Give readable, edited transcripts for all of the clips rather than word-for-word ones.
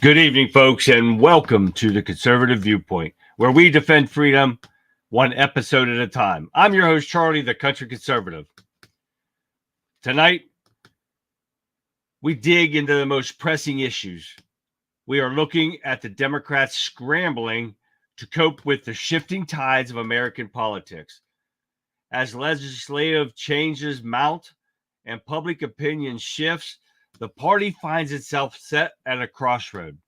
Good evening, folks, and welcome to the Conservative Viewpoint, where we defend freedom one episode at a time. I'm your host, Charlie, the Country Conservative. Tonight, we dig into the most pressing issues. We are looking at the Democrats scrambling to cope with the shifting tides of American politics. As legislative changes mount and public opinion shifts, the party finds itself set at a crossroad,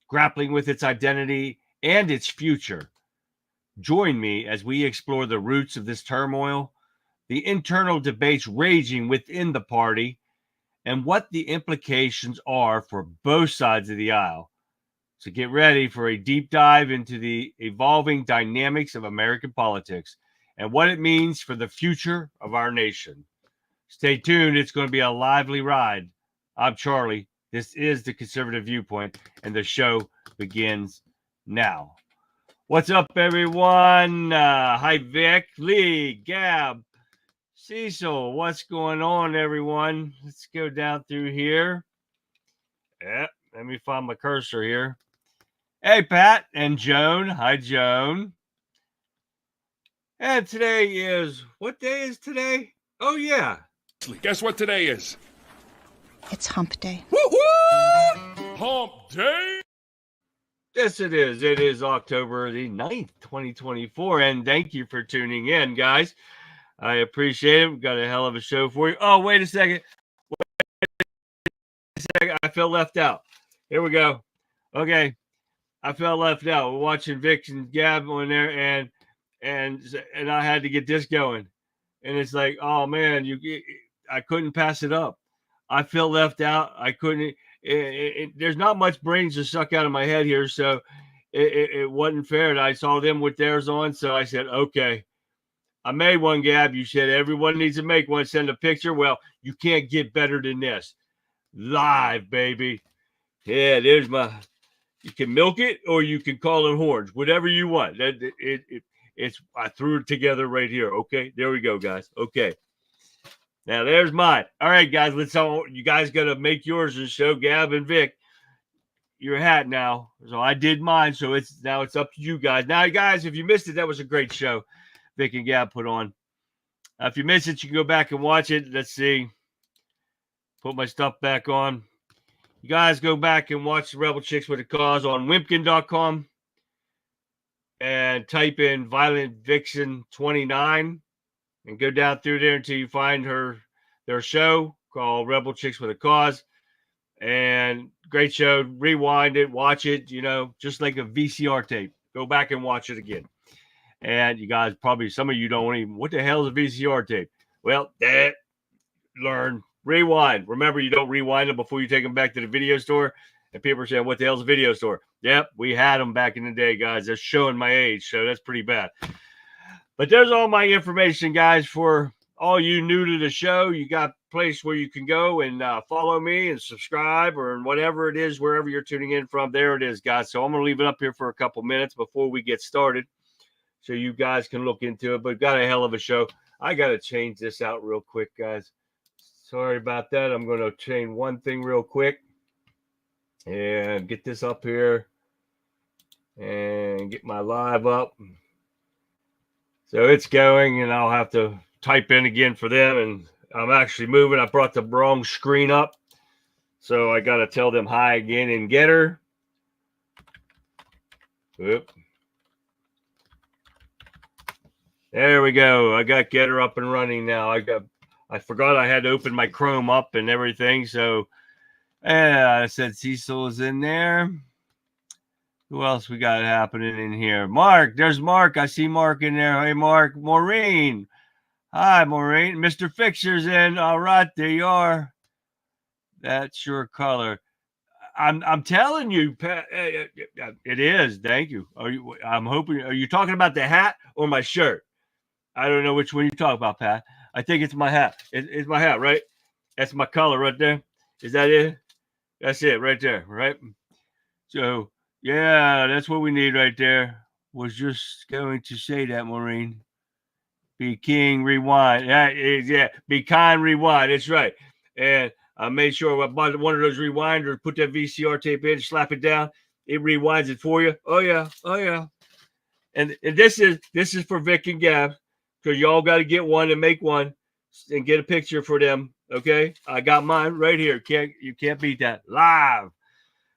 grappling with its identity and its future. Join me as we explore the roots of this turmoil, the internal debates raging within the party, and what the implications are for both sides of the aisle. So get ready for a deep dive into the evolving dynamics of American politics and what it means for the future of our nation. Stay tuned. It's going to be a lively ride. I'm Charlie. This is the Conservative Viewpoint, and the show begins now. What's up, everyone? Hi, Vic, Lee, Gab, Cecil. What's going on, everyone? Let's go down through here. Let me find my cursor here. Hey, Pat and Joan. Hi, Joan. And today is, what day is today? Oh, yeah. Guess what today is? It's hump day. Woo-hoo! Hump day! Yes, it is. It is October the 9th, 2024. And thank you for tuning in, guys. I appreciate it. We've got a hell of a show for you. Oh, wait a second. I felt left out. Here we go. Okay. I felt left out. We're watching Vic and Gab on there, and I had to get this going. And it's like, oh, man, I couldn't pass it up. I feel left out. I couldn't. There's not much brains to suck out of my head here, so it wasn't fair. And I saw them with theirs on, so I said, okay. I made one, Gab. You said everyone needs to make one. Send a picture. Well, you can't get better than this. Live, baby. Yeah, there's my. You can milk it or you can call it horns, whatever you want. I threw it together right here. Okay, there we go, guys. Okay. Now there's mine. All right, guys, you guys got to make yours and show Gab and Vic your hat now. So I did mine, so it's up to you guys. Now, guys, if you missed it, that was a great show Vic and Gab put on. If you missed it, you can go back and watch it. Let's see. Put my stuff back on. You guys go back and watch the Rebel Chicks with a Cause on wimpkin.com and type in Violent Vixen 29. And go down through there until you find their show called Rebel Chicks with a Cause. And great show. Rewind it, watch it, just like a VCR tape. Go back and watch it again. And you guys, probably some of you don't even, what the hell is a VCR tape? Well, learn. Rewind. Remember, you don't rewind them before you take them back to the video store. And people are saying, what the hell's a video store? Yep, we had them back in the day, guys. They're showing my age, so that's pretty bad. But there's all my information, guys, for all you new to the show. You got a place where you can go and follow me and subscribe or whatever it is, wherever you're tuning in from. There it is, guys. So I'm going to leave it up here for a couple minutes before we get started so you guys can look into it. But got a hell of a show. I got to change this out real quick, guys. Sorry about that. I'm going to change one thing real quick and get this up here and get my live up. So it's going, and I'll have to type in again for them. And I'm actually moving. I brought the wrong screen up. So I got to tell them hi again in Getter. Oop. There we go. I got Getter up and running now. I forgot I had to open my Chrome up and everything. So I said Cecil is in there. Who else we got happening in here? Mark. There's Mark. I see Mark in there. Hey, Mark. Maureen. Hi, Maureen. Mr. Fixer's in. All right, there you are. That's your color. I'm telling you, Pat, it is. Thank you. I'm hoping. Are you talking about the hat or my shirt? I don't know which one you talk about, Pat. I think it's my hat. It's my hat, right? That's my color right there. Is that it? That's it right there, right? So, yeah, that's what we need right there. Was just going to say that, Maureen. Be king, rewind. Yeah, be kind, rewind. That's right. And I made sure I bought one of those rewinders, put that VCR tape in, slap it down. It rewinds it for you. Oh yeah. And this is for Vic and Gab, because y'all got to get one and make one and get a picture for them. Okay, I got mine right here. You can't beat that live.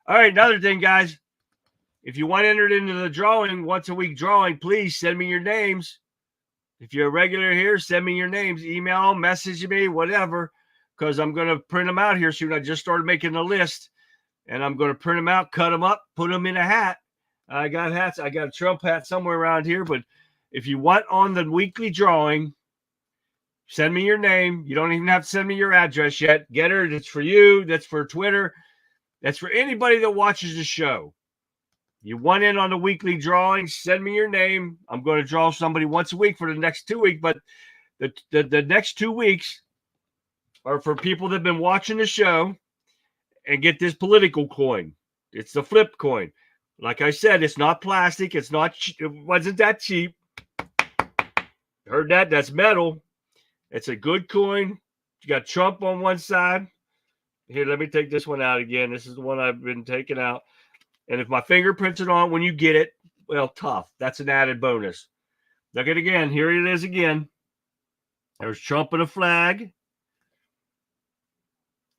All right, another thing, guys. If you want entered into the drawing, once a week drawing, please send me your names. If you're a regular here, send me your names. Email, message me, whatever, because I'm going to print them out here soon. I just started making a list, and I'm going to print them out, cut them up, put them in a hat. I got hats. I got a Trump hat somewhere around here, but if you want on the weekly drawing, send me your name. You don't even have to send me your address yet. Get her. That's for you. That's for Twitter. That's for anybody that watches the show. You want in on the weekly drawing, send me your name. I'm going to draw somebody once a week for the next 2 weeks, but the next 2 weeks are for people that have been watching the show and get this political coin. It's the flip coin. Like I said, it's not plastic. It wasn't that cheap. Heard that? That's metal. It's a good coin. You got Trump on one side. Here, let me take this one out again. This is the one I've been taking out. And if my fingerprints are on when you get it, well, tough. That's an added bonus. Look at it again. Here it is again. There's Trump and a flag.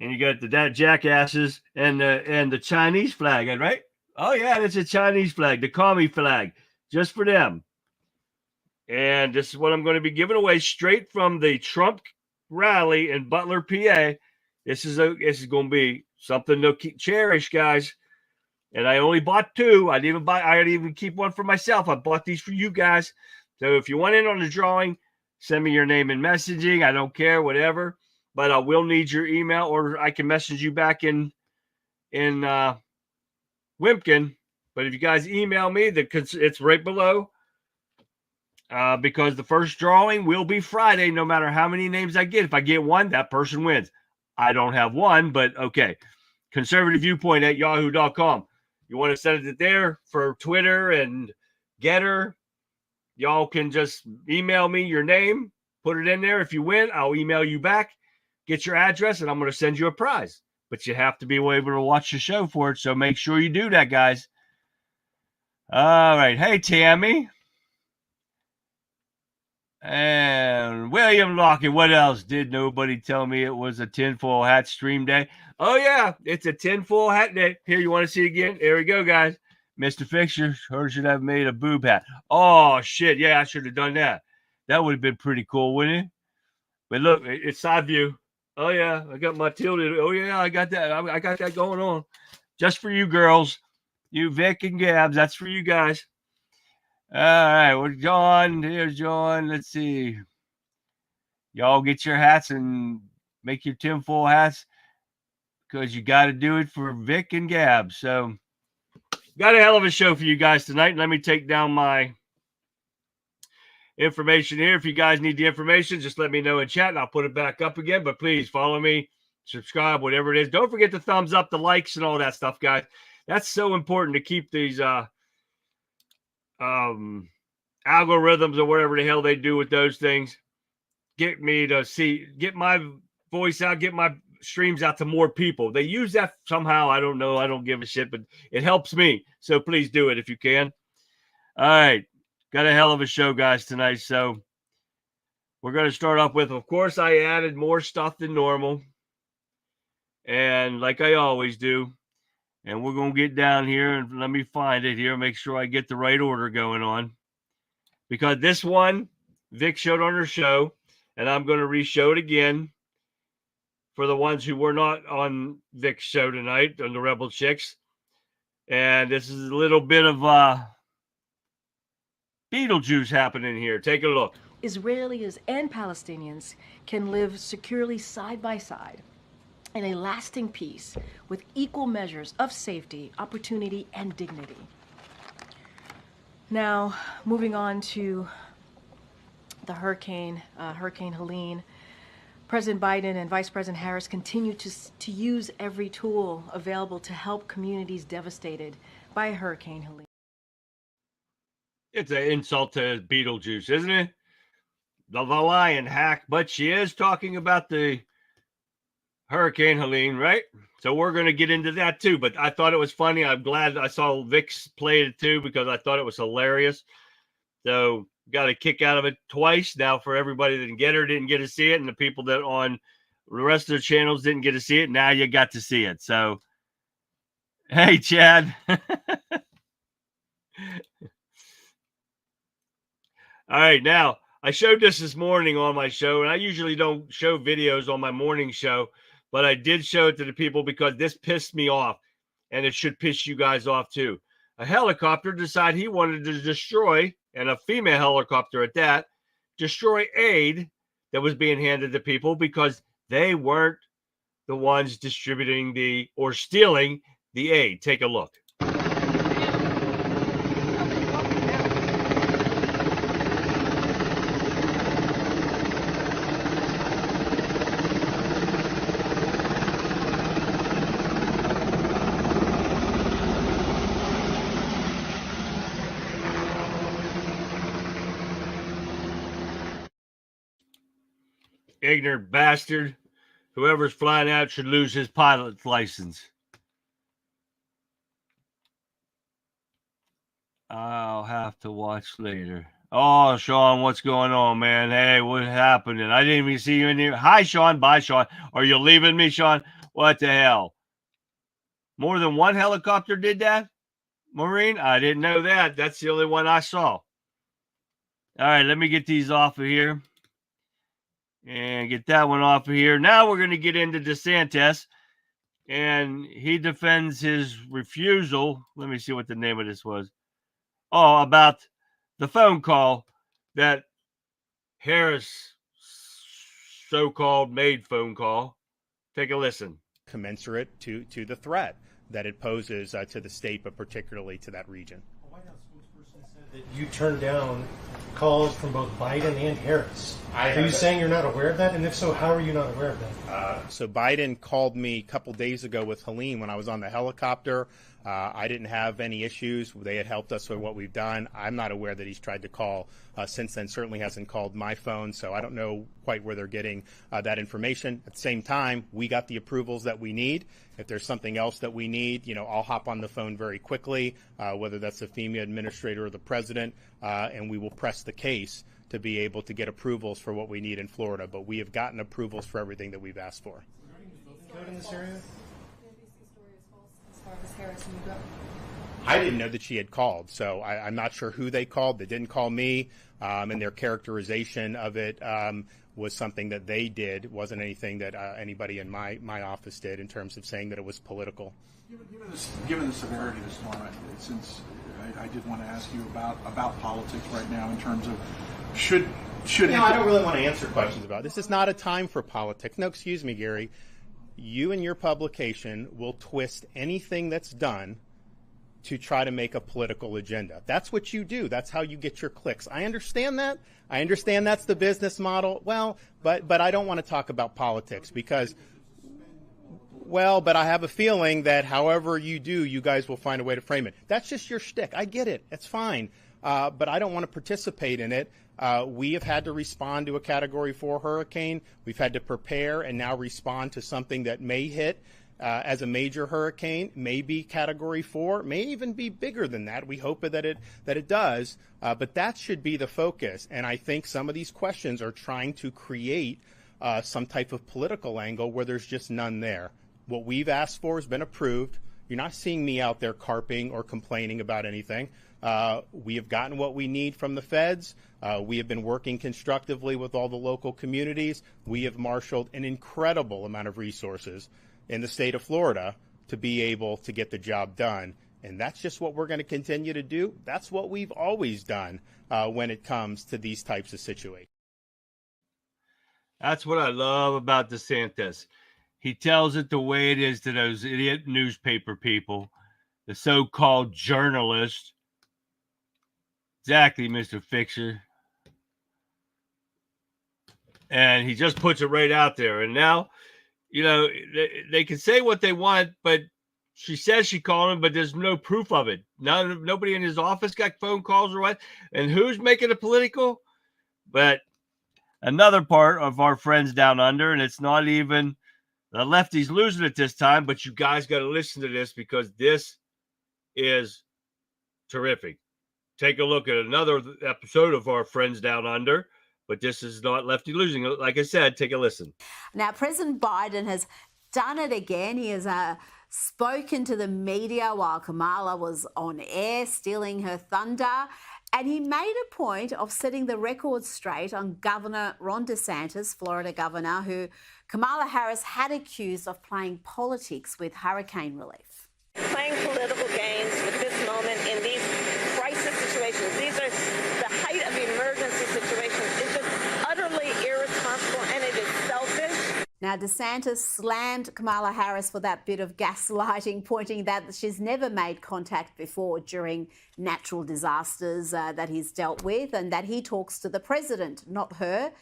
And you got the jackasses and the Chinese flag, right? Oh, yeah, it's a Chinese flag, the commie flag, just for them. And this is what I'm going to be giving away straight from the Trump rally in Butler, PA. This is going to be something to cherish, guys. And I only bought 2. I didn't even keep one for myself. I bought these for you guys. So if you want in on the drawing, send me your name in messaging. I don't care, whatever. But I will need your email, or I can message you back in Wimpkin. But if you guys email me, it's right below. Because the first drawing will be Friday, no matter how many names I get. If I get one, that person wins. I don't have one, but okay. Conservative Viewpoint at yahoo.com. You want to send it there for Twitter and Getter? Y'all can just email me your name, put it in there. If you win, I'll email you back, get your address, and I'm going to send you a prize. But you have to be able to watch the show for it, so make sure you do that, guys. All right. Hey, Tammy. And William Lockett, what else? Did nobody tell me it was a tinfoil hat stream day? Oh, yeah, it's a tinfoil hat day. Here, you want to see it again? There we go, guys. Mr. Fixer, or should have made a boob hat. Oh, shit, yeah, I should have done that. That would have been pretty cool, wouldn't it? But look, it's side view. Oh, yeah, I got my tilted. Oh, yeah, I got that. I got that going on. Just for you girls. You Vic and Gabs, that's for you guys. All right, well, John, here's John. Let's see. Y'all get your hats and make your tinfoil hats, because you got to do it for Vic and Gab. So, got a hell of a show for you guys tonight. Let me take down my information here. If you guys need the information, just let me know in chat, and I'll put it back up again. But please follow me, subscribe, whatever it is. Don't forget the thumbs up, the likes, and all that stuff, guys. That's so important to keep these algorithms or whatever the hell they do with those things. Get my voice out, get my streams out to more people. They use that somehow. I don't know. I don't give a shit, but it helps me. So please do it if you can. All right. Got a hell of a show, guys, tonight. So we're going to start off with, of course, I added more stuff than normal. And like I always do. And we're going to get down here and let me find it here. Make sure I get the right order going on. Because this one, Vic showed on her show. And I'm going to re-show it again for the ones who were not on Vic's show tonight, on the Rebel Chicks. And this is a little bit of Beetlejuice happening here. Take a look. Israelis and Palestinians can live securely side by side in a lasting peace with equal measures of safety, opportunity, and dignity. Now, moving on to the Hurricane Helene. President Biden and Vice President Harris continue to use every tool available to help communities devastated by Hurricane Helene. It's an insult to Beetlejuice, isn't it? The lion hack, but she is talking about the Hurricane Helene, right? So we're going to get into that too. But I thought it was funny. I'm glad I saw Vix play it too because I thought it was hilarious. So got a kick out of it twice now for everybody that didn't get to see it, and the people that on the rest of the channels didn't get to see it. Now you got to see it. So, hey, Chad. All right, now I showed this morning on my show, and I usually don't show videos on my morning show, but I did show it to the people because this pissed me off, and it should piss you guys off too. A helicopter decided he wanted to destroy, and a female helicopter at that, destroy aid that was being handed to people because they weren't the ones distributing or stealing the aid. Take a look. Ignorant bastard. Whoever's flying out should lose his pilot's license. I'll have to watch later. Oh, Sean, what's going on, man? Hey, what happened? I didn't even see you in here. Hi, Sean. Bye, Sean. Are you leaving me, Sean? What the hell? More than one helicopter did that? Maureen? I didn't know that. That's the only one I saw. All right, let me get these off of here. And get that one off of here. Now we're going to get into DeSantis. And he defends his refusal. Let me see what the name of this was. Oh, about the phone call that Harris so-called made phone call. Take a listen. Commensurate to the threat that it poses to the state, but particularly to that region. A White House spokesperson said that you turned down calls from both Biden and Harris. Are you saying you're not aware of that? And if so, how are you not aware of that? So Biden called me a couple days ago with Helene when I was on the helicopter. I didn't have any issues. They had helped us with what we've done. I'm not aware that he's tried to call since then. Certainly hasn't called my phone, so I don't know quite where they're getting that information. At the same time, we got the approvals that we need. If there's something else that we need, I'll hop on the phone very quickly, whether that's the FEMA administrator or the president, and we will press the case to be able to get approvals for what we need in Florida. But we have gotten approvals for everything that we've asked for. Code in this area? I didn't know that she had called, so I'm not sure who they called. They didn't call me, and their characterization of it was something that they did. It wasn't anything that anybody in my office did in terms of saying that it was political. Given the severity of the storm, since I did want to ask you about politics right now in terms of should I don't really want to answer questions about it. This is not a time for politics. No, excuse me, Gary. You and your publication will twist anything that's done to try to make a political agenda. That's what you do. That's how you get your clicks. I understand that. I understand that's the business model. Well, but I don't want to talk about politics because, but I have a feeling that however you do, you guys will find a way to frame it. That's just your shtick. I get it. It's fine. But I don't want to participate in it. We have had to respond to a Category 4 hurricane. We've had to prepare and now respond to something that may hit as a major hurricane, may be Category 4, may even be bigger than that. We hope that it does, but that should be the focus. And I think some of these questions are trying to create some type of political angle where there's just none there. What we've asked for has been approved. You're not seeing me out there carping or complaining about anything. We have gotten what we need from the feds. We have been working constructively with all the local communities. We have marshaled an incredible amount of resources in the state of Florida to be able to get the job done. And that's just what we're going to continue to do. That's what we've always done when it comes to these types of situations. That's what I love about DeSantis. He tells it the way it is to those idiot newspaper people, the so-called journalists. Exactly, Mr. Fixer. And he just puts it right out there. And now, they can say what they want, but she says she called him, but there's no proof of it. Nobody in his office got phone calls or what. And who's making it political? But another part of our friends down under, and it's not even The lefty's losing it this time, but you guys got to listen to this because this is terrific. Take a look at another episode of our Friends Down Under, but this is not lefty losing. Like I said, take a listen. Now, President Biden has done it again. He has spoken to the media while Kamala was on air, stealing her thunder. And he made a point of setting the record straight on Governor Ron DeSantis, Florida governor, who Kamala Harris had accused of playing politics with hurricane relief. Playing political games with this moment in these crisis situations, these are the height of emergency situations, is just utterly irresponsible, and it is selfish. Now, DeSantis slammed Kamala Harris for that bit of gaslighting, pointing that she's never made contact before during natural disasters that he's dealt with, and that he talks to the president, not her.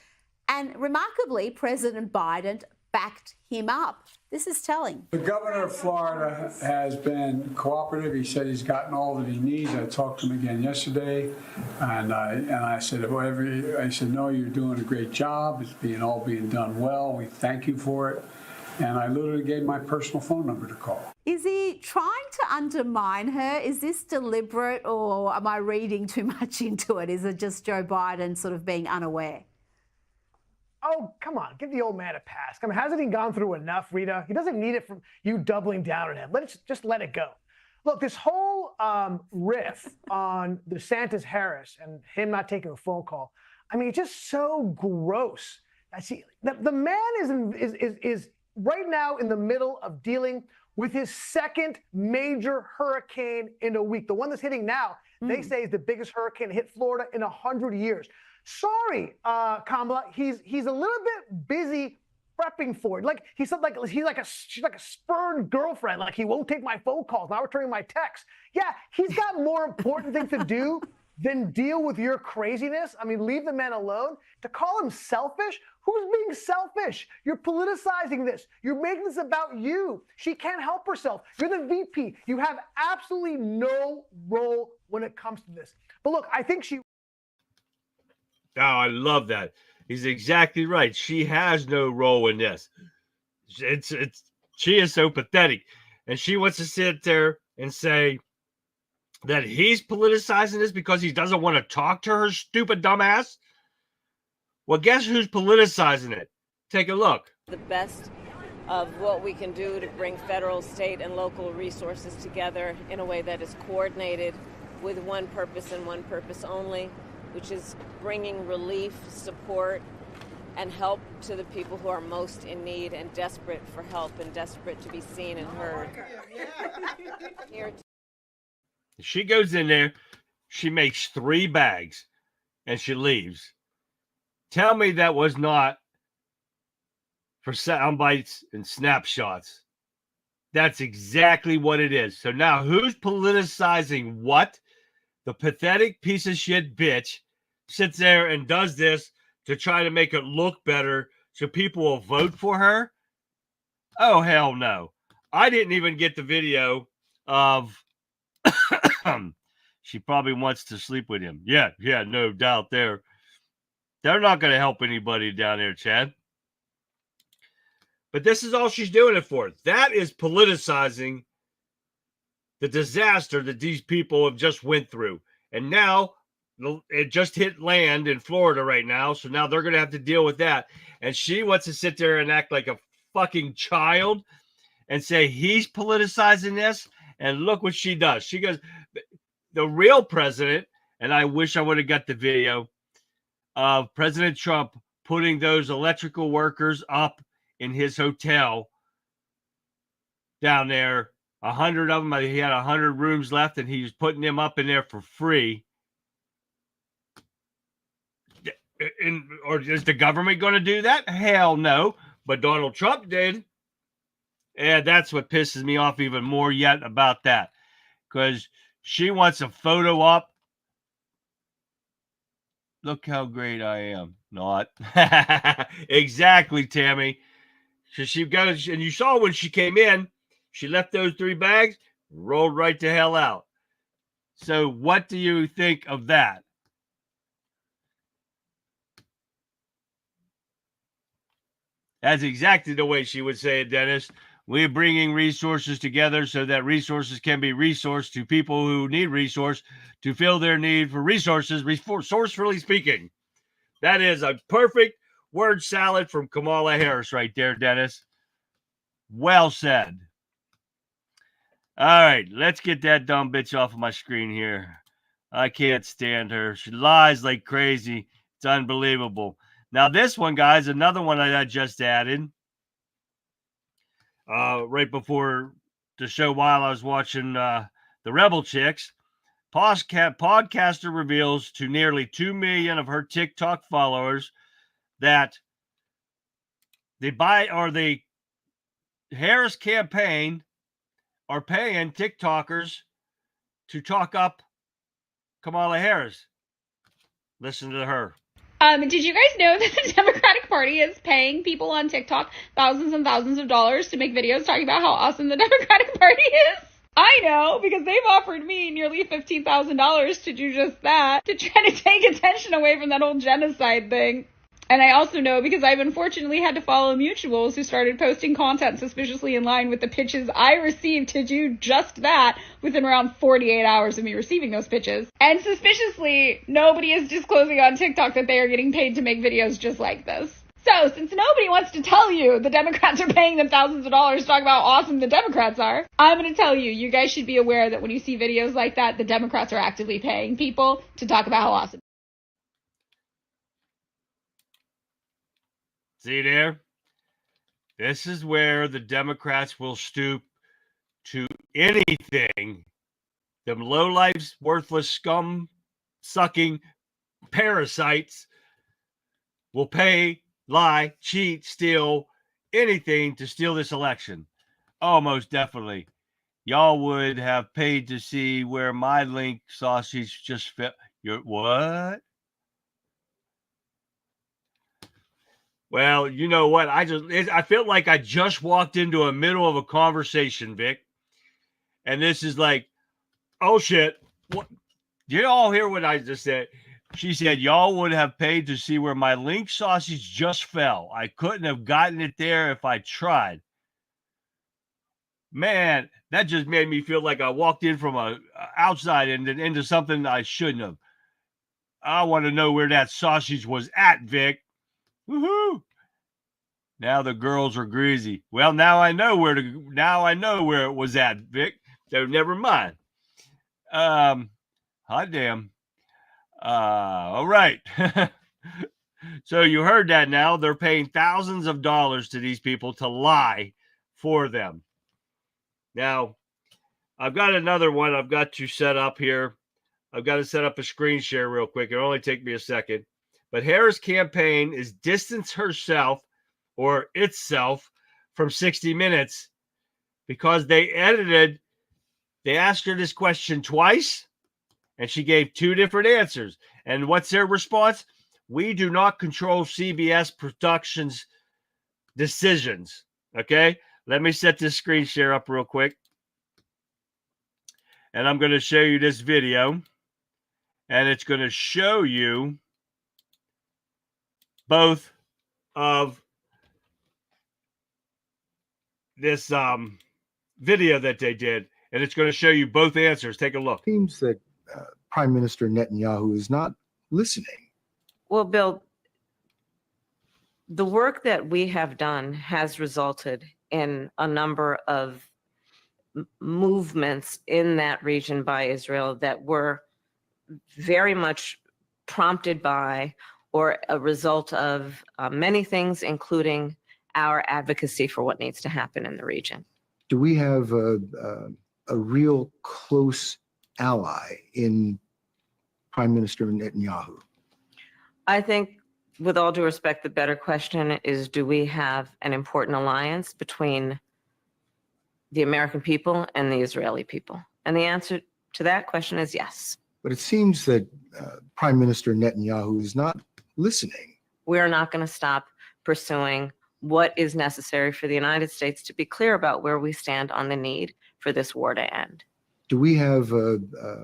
And remarkably, President Biden backed him up. This is telling. The governor of Florida has been cooperative. He said he's gotten all that he needs. I talked to him again yesterday, and I said, I said, no, you're doing a great job. It's all being done well. We thank you for it. And I literally gave my personal phone number to call. Is he trying to undermine her? Is this deliberate, or am I reading too much into it? Is it just Joe Biden sort of being unaware? Oh, come on, give the old man a pass. I mean, hasn't he gone through enough, Rita? He doesn't need it from you doubling down on him. Just let it go. Look, this whole riff on DeSantis-Harris and him not taking a phone call, I mean, it's just so gross. The man is right now in the middle of dealing with his second major hurricane in a week. The one that's hitting now, they say, is the biggest hurricane to hit Florida in 100 years. Sorry, Kamala, he's a little bit busy prepping for it. Like he said, she's like a spurned girlfriend. Like he won't take my phone calls, not returning my texts. Yeah, he's got more important things to do than deal with your craziness. I mean, leave the man alone. To call him selfish? Who's being selfish? You're politicizing this. You're making this about you. She can't help herself. You're the VP. You have absolutely no role when it comes to this. But look, I think she. Oh, I love that. He's exactly right. She has no role in this. She is so pathetic. And she wants to sit there and say that he's politicizing this because he doesn't want to talk to her stupid dumbass. Well, guess who's politicizing it? Take a look. The best of what we can do to bring federal, state, and local resources together in a way that is coordinated with one purpose and one purpose only, which is bringing relief, support, and help to the people who are most in need and desperate for help and desperate to be seen and heard. She goes in there, she makes 3 bags, and she leaves. Tell me that was not for sound bites and snapshots. That's exactly what it is. So now who's politicizing what? The pathetic piece of shit bitch sits there and does this to try to make it look better so people will vote for her? Oh, hell no. I didn't even get the video of she probably wants to sleep with him. Yeah, no doubt there. They're not going to help anybody down there, Chad. But this is all she's doing it for. That is politicizing the disaster that these people have just went through. And now it just hit land in Florida right now. So now they're going to have to deal with that. And she wants to sit there and act like a fucking child and say he's politicizing this. And look what she does. She goes, the real president, and I wish I would have got the video of President Trump putting those electrical workers up in his hotel down there. 100 of them, he had 100 rooms left, and he was putting them up in there for free. Or is the government going to do that? Hell no. But Donald Trump did. And that's what pisses me off even more yet about that. Because she wants a photo up. Look how great I am. Not. Exactly, Tammy. So she goes, and you saw when she came in, she left those 3 bags, rolled right the hell out. So what do you think of that? That's exactly the way she would say it, Dennis. We're bringing resources together so that resources can be resourced to people who need resource to fill their need for resources, resourcefully speaking. That is a perfect word salad from Kamala Harris right there, Dennis. Well said. All right, let's get that dumb bitch off of my screen here. I can't stand her. She lies like crazy. It's unbelievable. Now, this one, guys, another one I just added right before the show while I was watching the Rebel Chicks. Podcaster reveals to nearly 2 million of her TikTok followers that the Harris campaign are paying TikTokers to talk up Kamala Harris. Listen to her. Did you guys know that the Democratic Party is paying people on TikTok thousands and thousands of dollars to make videos talking about how awesome the Democratic Party is? I know, because they've offered me nearly $15,000 to do just that, to try to take attention away from that whole genocide thing. And I also know because I've unfortunately had to follow mutuals who started posting content suspiciously in line with the pitches I received to do just that within around 48 hours of me receiving those pitches. And suspiciously, nobody is disclosing on TikTok that they are getting paid to make videos just like this. So, since nobody wants to tell you the Democrats are paying them thousands of dollars to talk about how awesome the Democrats are, I'm going to tell you, you guys should be aware that when you see videos like that, the Democrats are actively paying people to talk about how awesome. See there? This is where the Democrats will stoop to anything. Them lowlifes, worthless, scum-sucking parasites will pay, lie, cheat, steal, anything to steal this election. Oh, most definitely. Y'all would have paid to see where my link sausage just fell. What? Well, you know what? I felt like I just walked into a middle of a conversation, Vic. And this is like, oh shit. What? Did you all hear what I just said? She said, y'all would have paid to see where my link sausage just fell. I couldn't have gotten it there if I tried. Man, that just made me feel like I walked in from outside and into something I shouldn't have. I want to know where that sausage was at, Vic. Woohoo! Now the girls are greasy. Well, now I know where it was at, Vic. So never mind. Hot damn. All right. So you heard that now. They're paying thousands of dollars to these people to lie for them. Now, I've got another one I've got to set up here. I've got to set up a screen share real quick. It'll only take me a second. But Harris' campaign is distance herself or itself from 60 Minutes because they asked her this question twice and she gave two different answers. And what's their response? We do not control CBS Productions' decisions. Okay, let me set this screen share up real quick. And I'm going to show you this video. And it's going to show you both of this video that they did. And it's going to show you both answers. Take a look. It seems that Prime Minister Netanyahu is not listening. Well, Bill, the work that we have done has resulted in a number of movements in that region by Israel that were very much prompted by or a result of many things, including our advocacy for what needs to happen in the region. Do we have a real close ally in Prime Minister Netanyahu? I think, with all due respect, the better question is, do we have an important alliance between the American people and the Israeli people? And the answer to that question is yes. But it seems that Prime Minister Netanyahu is not listening. We're not going to stop pursuing what is necessary for the United States to be clear about where we stand on the need for this war to end. Do we have a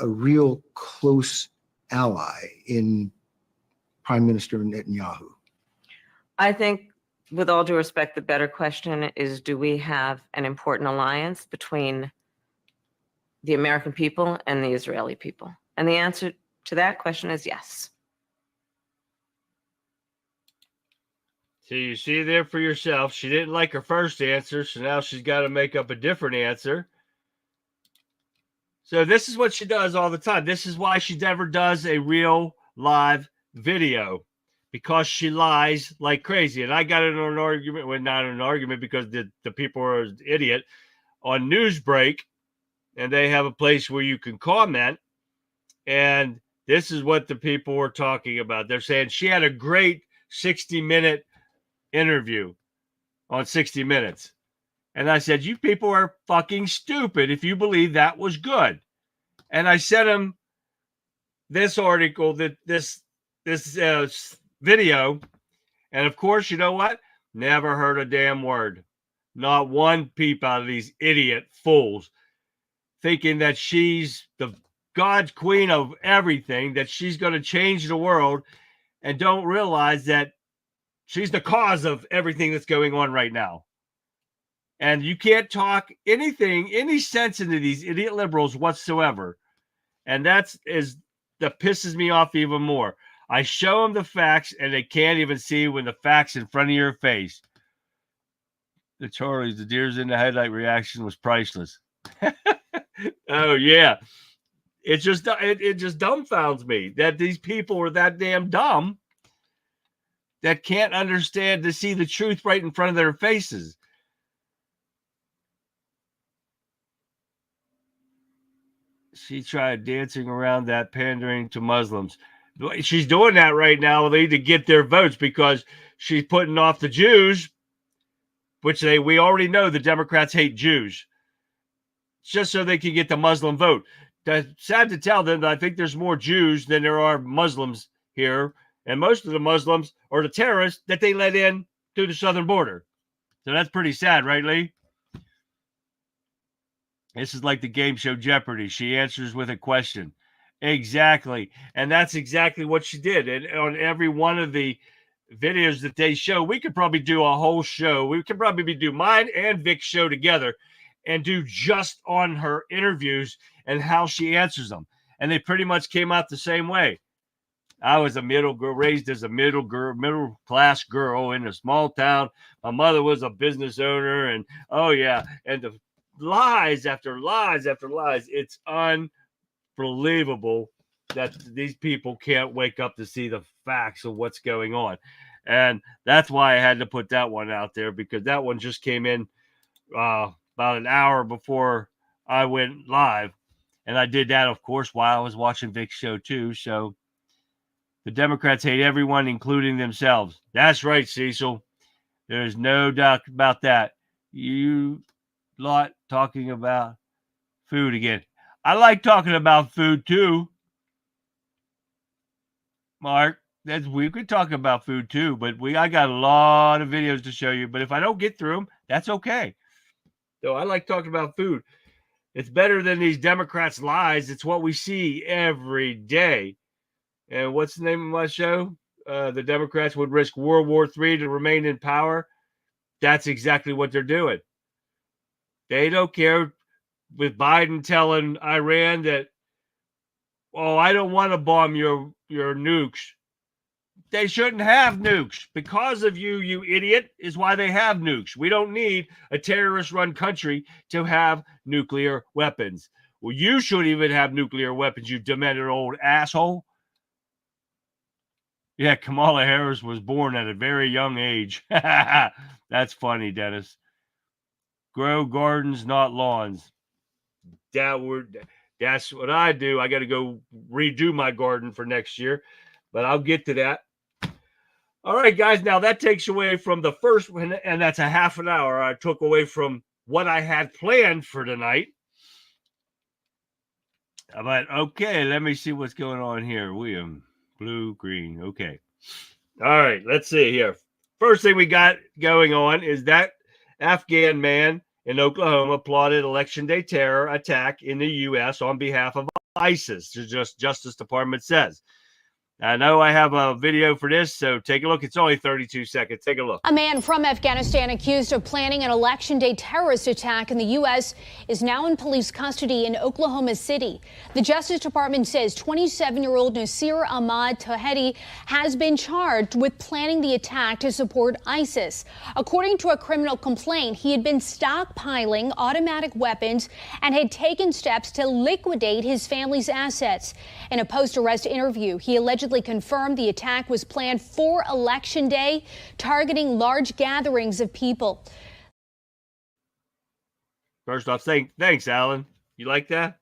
real close ally in Prime Minister Netanyahu? I think, with all due respect, the better question is, do we have an important alliance between the American people and the Israeli people? And the answer to that question is yes. So you see there for yourself. She didn't like her first answer, so now she's got to make up a different answer. So this is what she does all the time. This is why she never does a real live video, because she lies like crazy. And I got into an argument, well, not an argument, because the people are an idiot, on Newsbreak, and they have a place where you can comment. And this is what the people were talking about. They're saying she had a great 60-minute interview on 60 Minutes. And I said, you people are fucking stupid if you believe that was good. And I sent him this article, this video. And of course, you know what? Never heard a damn word. Not one peep out of these idiot fools thinking that she's the God's queen of everything, that she's going to change the world, and don't realize that she's the cause of everything that's going on right now. And you can't talk any sense into these idiot liberals whatsoever. And that pisses me off even more. I show them the facts, and they can't even see when the facts in front of your face. The Charlie's, the deers in the headlight reaction was priceless. Oh, yeah. It just dumbfounds me that these people are that damn dumb that can't understand to see the truth right in front of their faces. She tried dancing around that, pandering to Muslims. She's doing that right now to get their votes, because she's putting off the Jews, which we already know the Democrats hate Jews, just so they can get the Muslim vote. That's sad to tell them that I think there's more Jews than there are Muslims here, and most of the Muslims are the terrorists that they let in through the southern border. So that's pretty sad, right, Lee? This is like the game show Jeopardy. She answers with a question. Exactly. And that's exactly what she did. And on every one of the videos that they show, we could probably do a whole show. We could probably do mine and Vic's show together and do just on her interviews and how she answers them. And they pretty much came out the same way. I was raised as a middle class girl in a small town. My mother was a business owner, and oh yeah, and the lies after lies after lies. It's unbelievable that these people can't wake up to see the facts of what's going on. And that's why I had to put that one out there, because that one just came in about an hour before I went live. And I did that, of course, while I was watching Vic's show too. So the Democrats hate everyone, including themselves. That's right, Cecil. There's no doubt about that. You lot talking about food again. I like talking about food too, Mark. We could talk about food too, but I got a lot of videos to show you. But if I don't get through them, that's okay. So I like talking about food. It's better than these Democrats' lies. It's what we see every day. And what's the name of my show? The Democrats would risk World War III to remain in power. That's exactly what they're doing. They don't care, with Biden telling Iran that, oh, I don't want to bomb your nukes. They shouldn't have nukes. Because of you, you idiot, is why they have nukes. We don't need a terrorist-run country to have nuclear weapons. Well, you shouldn't even have nuclear weapons, you demented old asshole. Yeah, Kamala Harris was born at a very young age. That's funny, Dennis. Grow gardens, not lawns. That's what I do. I got to go redo my garden for next year, but I'll get to that. All right, guys. Now that takes away from the first one, and that's a half an hour. I took away from what I had planned for tonight. But okay, let me see what's going on here. William, blue, green. Okay. All right, let's see here. First thing we got going on is that Afghan man in Oklahoma plotted election day terror attack in the U.S. on behalf of ISIS, the Justice Department says. I know I have a video for this, so take a look. It's only 32 seconds. Take a look. A man from Afghanistan accused of planning an election day terrorist attack in the U.S. is now in police custody in Oklahoma City. The Justice Department says 27-year-old Nasir Ahmad Tahedi has been charged with planning the attack to support ISIS. According to a criminal complaint, he had been stockpiling automatic weapons and had taken steps to liquidate his family's assets. In a post-arrest interview, he allegedly confirmed the attack was planned for Election Day, targeting large gatherings of people. First off, thanks, Alan. You like that?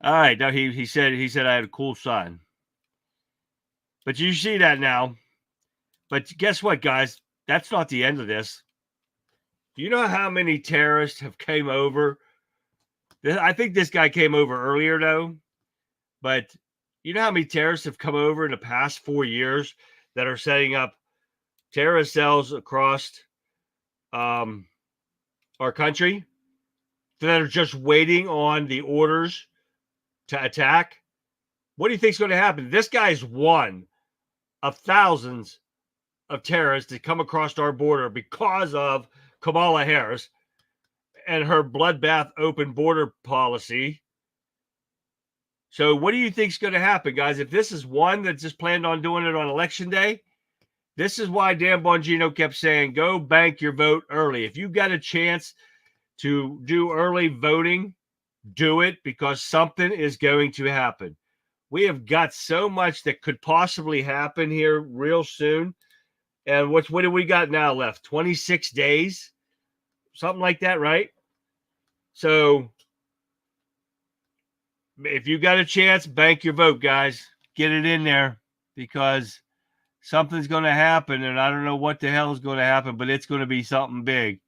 All right. Now he said I had a cool sign. But you see that now. But guess what, guys? That's not the end of this. Do you know how many terrorists have came over? I think this guy came over earlier, though. But you know how many terrorists have come over in the past 4 years that are setting up terrorist cells across our country that are just waiting on the orders to attack? What do you think is going to happen? This guy's one of thousands of terrorists that come across our border because of Kamala Harris and her bloodbath open border policy. So what do you think is going to happen, guys? If this is one that just planned on doing it on Election Day, this is why Dan Bongino kept saying, go bank your vote early. If you got a chance to do early voting, do it, because something is going to happen. We have got so much that could possibly happen here real soon. And what do we got now left? 26 days? Something like that, right? So if you got a chance, bank your vote, guys. Get it in there, because something's going to happen, and I don't know what the hell is going to happen, but it's going to be something big.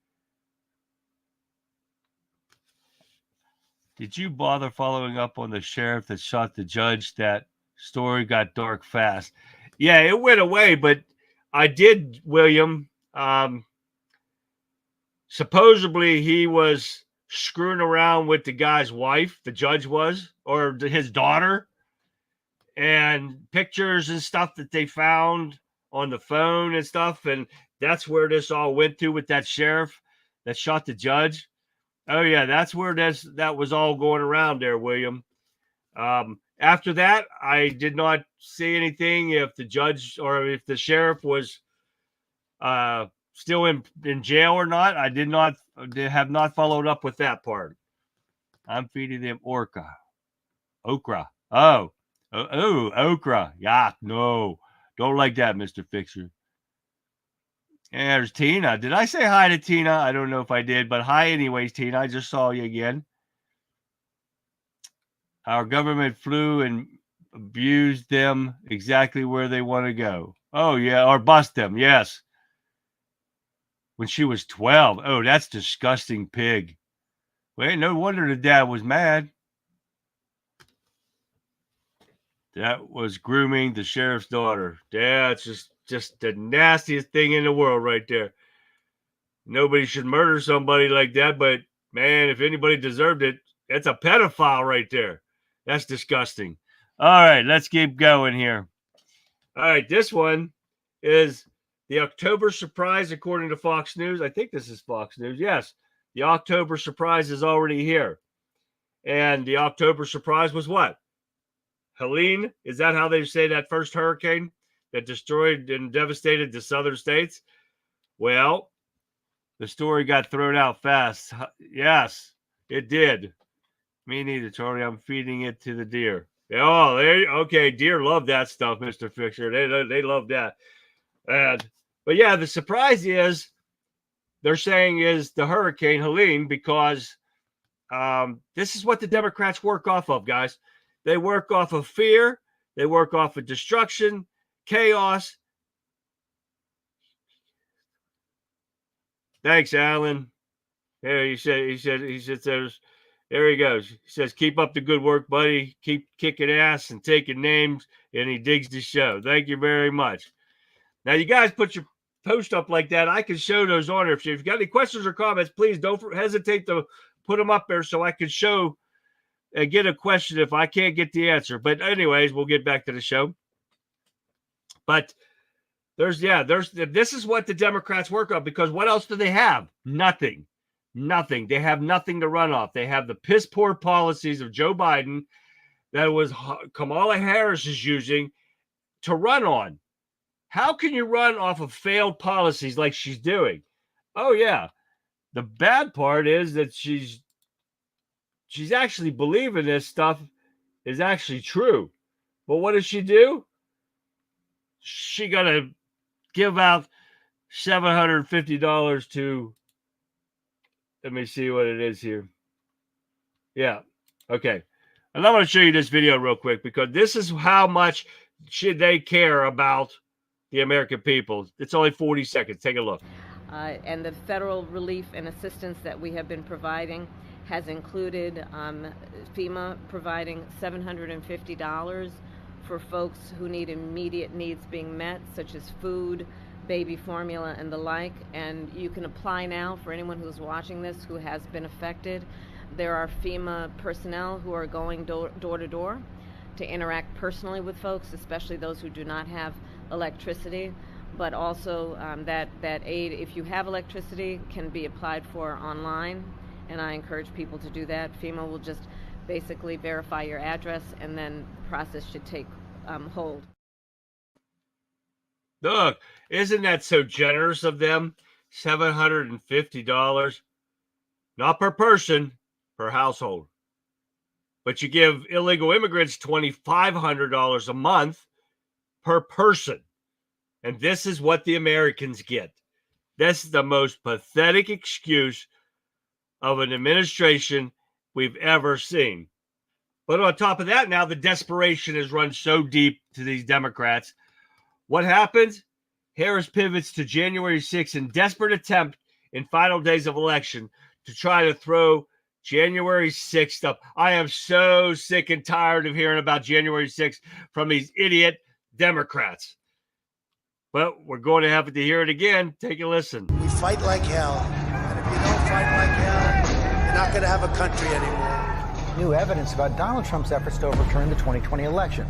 Did you bother following up on the sheriff that shot the judge? That story got dark fast. Yeah, it went away, but I did, William. Supposedly he was screwing around with the guy's wife, the judge was, or his daughter, and pictures and stuff that they found on the phone and stuff. And that's where this all went to with that sheriff that shot the judge. Oh yeah, that's where that was all going around there, William. After that, I did not see anything if the judge or if the sheriff was still in jail or not. I have not followed up with that part. I'm feeding them okra. Oh, okra. Yuck, no. Don't like that, Mr. Fixer. And there's Tina. Did I say hi to Tina? I don't know if I did, but hi anyways, Tina. I just saw you again. Our government flew and abused them exactly where they want to go. Oh, yeah, or bust them, yes. When she was 12. Oh, that's disgusting, pig. Well, no wonder the dad was mad. That was grooming the sheriff's daughter. Yeah, it's just the nastiest thing in the world right there. Nobody should murder somebody like that, but man, if anybody deserved it, that's a pedophile right there. That's disgusting. All right, let's keep going here. All right, this one is the October surprise, according to Fox News. I think this is Fox News. Yes, the October surprise is already here. And the October surprise was what? Helene? Is that how they say that first hurricane that destroyed and devastated the southern states? Well, the story got thrown out fast. Yes, it did. Me neither, Charlie. I'm feeding it to the deer. Oh, okay. Deer love that stuff, Mr. Fixer. They love that. But yeah, the surprise is they're saying is the Hurricane Helene, because this is what the Democrats work off of, guys. They work off of fear. They work off of destruction, chaos. Thanks, Alan. There, he said, there he goes. He says, keep up the good work, buddy. Keep kicking ass and taking names. And he digs the show. Thank you very much. Now, you guys put your post up like that. I can show those on there. If you've got any questions or comments, please don't hesitate to put them up there so I can show and get a question if I can't get the answer. But anyways, we'll get back to the show. But this is what the Democrats work on, because what else do they have? Nothing. They have nothing to run off. They have the piss poor policies of Joe Biden that was Kamala Harris is using to run on. How can you run off of failed policies like she's doing? Oh yeah. The bad part is that she's actually believing this stuff is actually true. But what does she do? She gonna give out $750 to, let me see what it is here. Yeah. Okay. And I'm going to show you this video real quick, because this is how much should they care about the American people. It's only 40 seconds. Take a look. And the federal relief and assistance that we have been providing has included FEMA providing $750 for folks who need immediate needs being met, such as food, baby formula, and the like. And you can apply now for anyone who's watching this who has been affected. There are FEMA personnel who are going door to door to interact personally with folks, especially those who do not have electricity. But also that aid, if you have electricity, can be applied for online, and I encourage people to do that. FEMA will just basically verify your address, and then the process should take hold. Look, isn't that so generous of them? $750, not per person, per household. But you give illegal immigrants $2,500 a month per person. And this is what the Americans get. This is the most pathetic excuse of an administration we've ever seen. But on top of that, now the desperation has run so deep to these Democrats. What happens? Harris pivots to January 6th in desperate attempt in final days of election to try to throw January 6th up. I am so sick and tired of hearing about January 6th from these idiot Democrats. But we're going to have to hear it again. Take a listen. We fight like hell. And if you don't fight like hell, you're not going to have a country anymore. New evidence about Donald Trump's efforts to overturn the 2020 election.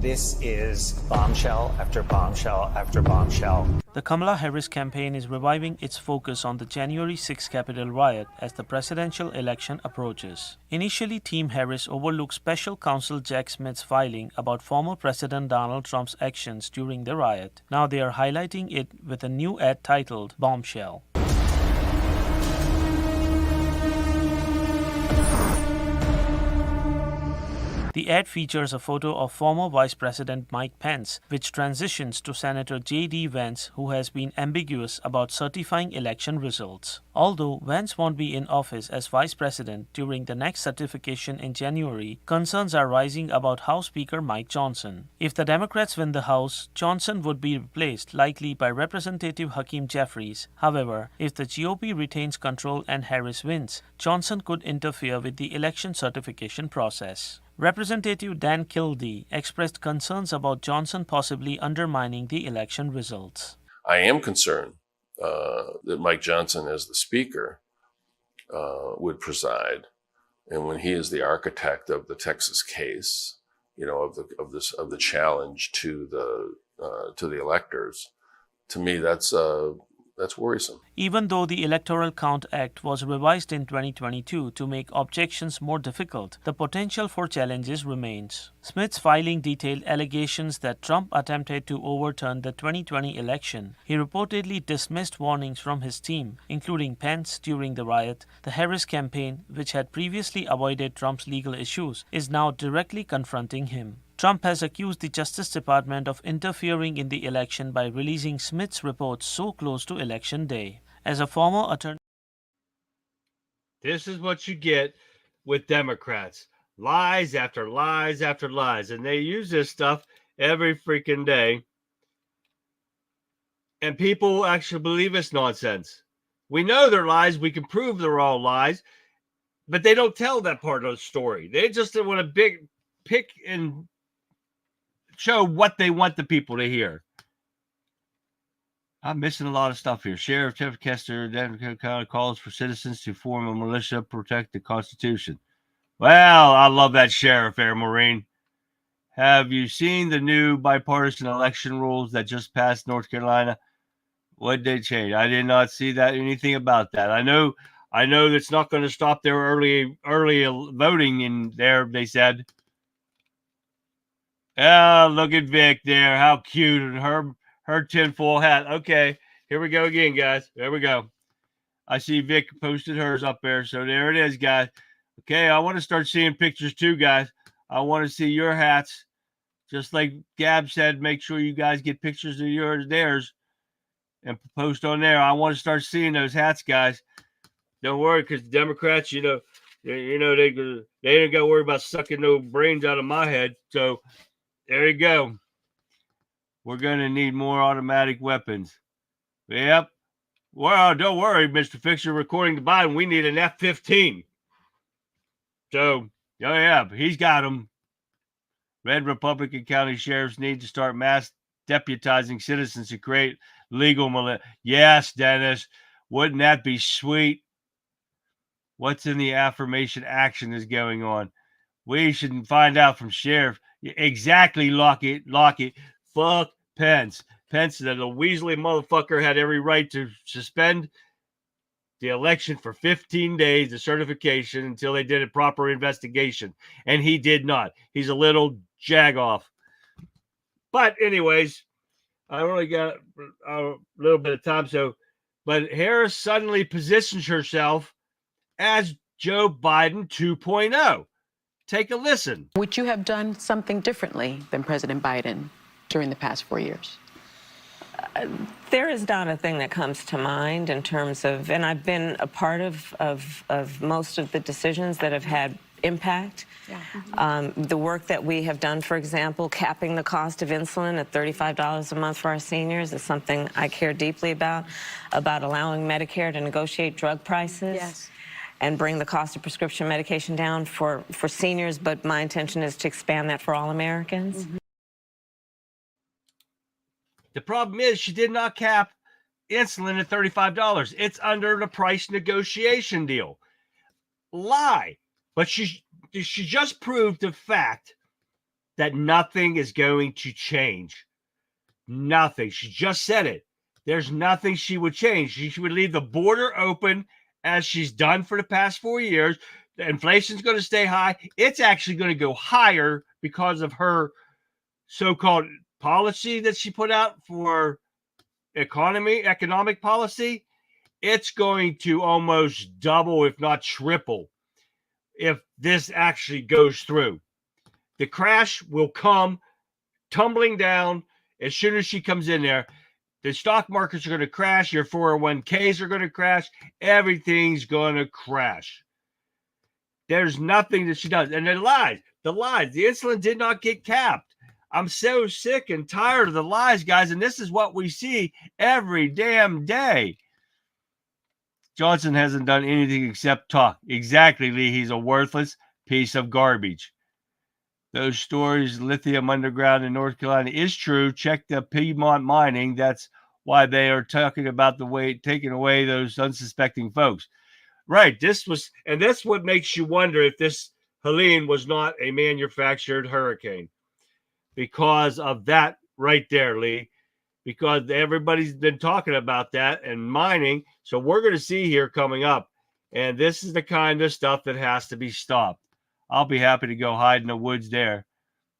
This is bombshell after bombshell after bombshell. The Kamala Harris campaign is reviving its focus on the January 6 Capitol riot as the presidential election approaches. Initially, Team Harris overlooked Special Counsel Jack Smith's filing about former President Donald Trump's actions during the riot. Now they are highlighting it with a new ad titled Bombshell. The ad features a photo of former Vice President Mike Pence, which transitions to Senator J.D. Vance, who has been ambiguous about certifying election results. Although Vance won't be in office as Vice President during the next certification in January, concerns are rising about House Speaker Mike Johnson. If the Democrats win the House, Johnson would be replaced likely by Representative Hakeem Jeffries. However, if the GOP retains control and Harris wins, Johnson could interfere with the election certification process. Representative Dan Kildee expressed concerns about Johnson possibly undermining the election results. I am concerned that Mike Johnson, as the Speaker, would preside, and when he is the architect of the Texas case, of the challenge to the electors, to me that's worrisome. Even though the Electoral Count Act was revised in 2022 to make objections more difficult, the potential for challenges remains. Smith's filing detailed allegations that Trump attempted to overturn the 2020 election. He reportedly dismissed warnings from his team, including Pence during the riot. The Harris campaign, which had previously avoided Trump's legal issues, is now directly confronting him. Trump has accused the Justice Department of interfering in the election by releasing Smith's reports so close to Election Day. As a former attorney... This is what you get with Democrats. Lies after lies after lies. And they use this stuff every freaking day. And people actually believe this nonsense. We know they're lies. We can prove they're all lies. But they don't tell that part of the story. They just want to pick and show what they want the people to hear. I'm missing a lot of stuff here. Sheriff Jeff Kester, Denver County calls for citizens to form a militia to protect the Constitution. Well, I love that sheriff there, Maureen. Have you seen the new bipartisan election rules that just passed North Carolina? What did they change? I did not see that anything about that. I know that's not going to stop their early voting in there, they said. Oh, look at Vic there. How cute. And her tinfoil hat. Okay, here we go again, guys. There we go. I see Vic posted hers up there. So there it is, guys. Okay, I want to start seeing pictures too, guys. I want to see your hats. Just like Gab said, make sure you guys get pictures of theirs, and post on there. I want to start seeing those hats, guys. Don't worry, because Democrats, they ain't got to worry about sucking no brains out of my head. So there you go. We're going to need more automatic weapons. Yep. Well, don't worry, Mr. Fixer, recording the Biden. We need an F-15. So, oh yeah, he's got them. Red Republican county sheriffs need to start mass deputizing citizens to create legal militia. Yes, Dennis. Wouldn't that be sweet? What's in the affirmation action is going on? We should find out from sheriff. Exactly, Lockett. Fuck Pence. Pence, the Weasley motherfucker, had every right to suspend the election for 15 days, the certification, until they did a proper investigation. And he did not. He's a little jagoff. But anyways, I only got a little bit of time. But Harris suddenly positions herself as Joe Biden 2.0. Take a listen. Would you have done something differently than President Biden during the past 4 years? There is not a thing that comes to mind in terms of, and I've been a part of most of the decisions that have had impact. Yeah. The work that we have done, for example, capping the cost of insulin at $35 a month for our seniors is something I care deeply about allowing Medicare to negotiate drug prices. Yes. And bring the cost of prescription medication down for seniors, but my intention is to expand that for all Americans. Mm-hmm. The problem is she did not cap insulin at $35. It's under the price negotiation deal. Lie. But she just proved the fact that nothing is going to change. Nothing. She just said it. There's nothing she would change. She would leave the border open as she's done for the past 4 years. The inflation's going to stay high. It's actually going to go higher because of her so-called policy that she put out for economic policy. It's going to almost double, if not triple, if this actually goes through. The crash will come tumbling down as soon as she comes in there. The stock markets are going to crash. Your 401ks are going to crash. Everything's going to crash. There's nothing that she does. And the lies. The insulin did not get capped. I'm so sick and tired of the lies, guys. And this is what we see every damn day. Johnson hasn't done anything except talk. Exactly, Lee. He's a worthless piece of garbage. Those stories, lithium underground in North Carolina, is true. Check the Piedmont mining. That's why they are talking about taking away those unsuspecting folks. Right. That's what makes you wonder if this Helene was not a manufactured hurricane. Because of that right there, Lee. Because everybody's been talking about that and mining. So we're going to see here coming up. And this is the kind of stuff that has to be stopped. I'll be happy to go hide in the woods there.